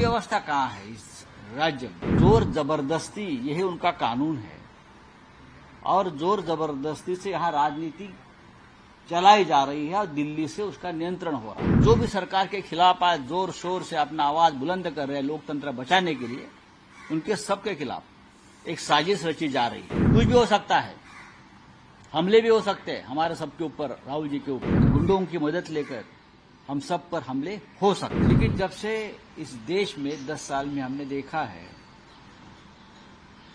व्यवस्था कहाँ है इस राज्य में? जोर जबरदस्ती यही उनका कानून है और जोर जबरदस्ती से यहाँ राजनीति चलाई जा रही है और दिल्ली से उसका नियंत्रण हो रहा है। जो भी सरकार के खिलाफ आज जोर शोर से अपना आवाज बुलंद कर रहे हैं लोकतंत्र बचाने के लिए, उनके सबके खिलाफ एक साजिश रची जा रही है। कुछ भी हो सकता है, हमले भी हो सकते हैं हमारे सबके ऊपर, राहुल जी के ऊपर। गुंडों की मदद लेकर हम सब पर हमले हो सकते हैं। लेकिन जब से इस देश में 10 साल में हमने देखा है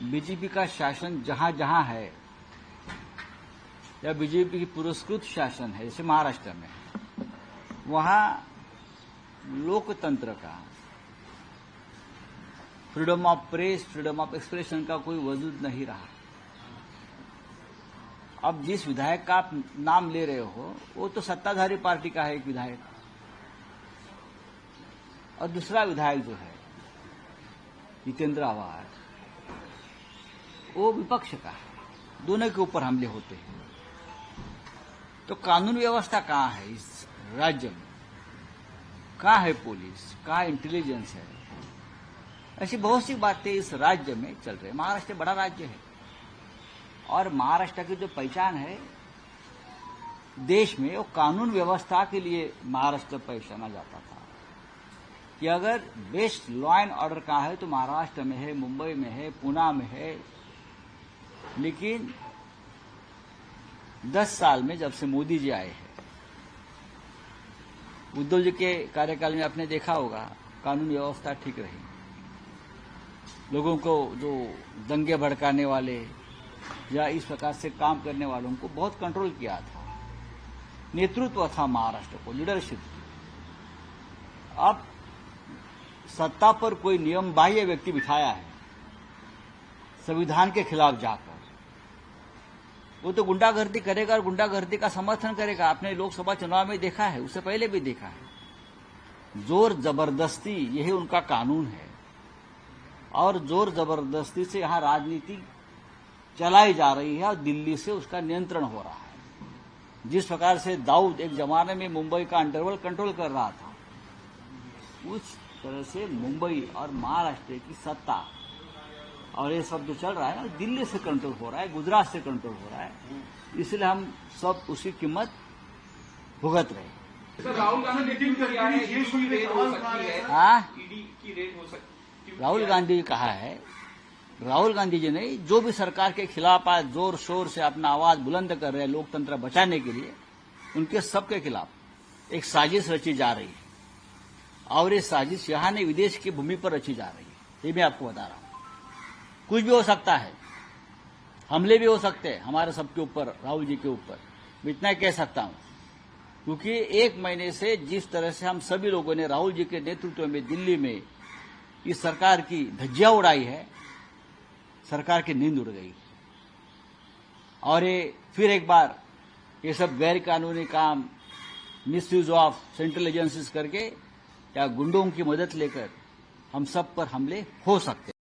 बीजेपी का शासन जहां जहां है या बीजेपी की पुरस्कृत शासन है, जैसे महाराष्ट्र में, वहां लोकतंत्र का, freedom of press, freedom of expression का कोई वजूद नहीं रहा। अब जिस विधायक का आप नाम ले रहे हो वो तो सत्ताधारी पार्टी का है एक विधायक, और दूसरा विधायक जो है जितेंद्र आवाज, वो विपक्ष का है। दोनों के ऊपर हमले होते हैं। तो कानून व्यवस्था कहाँ है इस राज्य में? कहाँ है पुलिस, कहाँ इंटेलिजेंस है? ऐसी बहुत सी बातें इस राज्य में चल रही है। महाराष्ट्र बड़ा राज्य है और महाराष्ट्र की जो पहचान है देश में, वो कानून व्यवस्था के लिए महाराष्ट्र पहचाना जाता था कि अगर बेस्ट लॉ एंड ऑर्डर कहाँ है तो महाराष्ट्र में है, मुंबई में है, पुणे में है। लेकिन 10 साल में जब से मोदी जी आए हैं, उद्धव जी के कार्यकाल में आपने देखा होगा कानून व्यवस्था ठीक रही। लोगों को जो दंगे भड़काने वाले या इस प्रकार से काम करने वालों को बहुत कंट्रोल किया था। नेतृत्व था महाराष्ट्र को, लीडरशिप थी। अब सत्ता पर कोई नियम बाह्य व्यक्ति बिठाया है संविधान के खिलाफ जाकर, वो तो गुंडागर्दी करेगा और गुंडागर्दी का समर्थन करेगा। आपने लोकसभा चुनाव में देखा है, उससे पहले भी देखा है। जोर जबरदस्ती यही उनका कानून है और जोर जबरदस्ती से यहाँ राजनीति चलाई जा रही है और दिल्ली से उसका नियंत्रण हो रहा है। जिस प्रकार से दाऊद एक जमाने में मुंबई का अंडरवर्ल्ड कंट्रोल कर रहा था, उस तरह से मुंबई और महाराष्ट्र की सत्ता और ये सब जो चल रहा है ना, दिल्ली से कंट्रोल हो रहा है, गुजरात से कंट्रोल हो रहा है। इसलिए हम सब उसकी कीमत भुगत रहे हैं। सर, राहुल गांधी ने किया है, ईडी की रेड हो सकती है। हाँ, ईडी की रेड हो सकती है। राहुल गांधी कहा है, राहुल गांधी जी ने जो भी सरकार के खिलाफ आज जोर शोर से अपना आवाज बुलंद कर रहे हैं लोकतंत्र बचाने के लिए, उनके सबके खिलाफ एक साजिश रची जा रही है और ये साजिश यहाँ नहीं विदेश की भूमि पर रची जा रही है। ये मैं आपको बता रहा हूं। कुछ भी हो सकता है, हमले भी हो सकते हैं हमारे सबके ऊपर, राहुल जी के ऊपर। मैं इतना कह सकता हूं क्योंकि 1 महीने से जिस तरह से हम सभी लोगों ने राहुल जी के नेतृत्व में दिल्ली में इस सरकार की धज्जियां उड़ाई है, सरकार की नींद उड़ गई। और ये फिर एक बार ये सब गैर कानूनी काम, मिसयूज ऑफ सेंट्रल एजेंसीज करके या गुंडों की मदद लेकर हम सब पर हमले हो सकते हैं।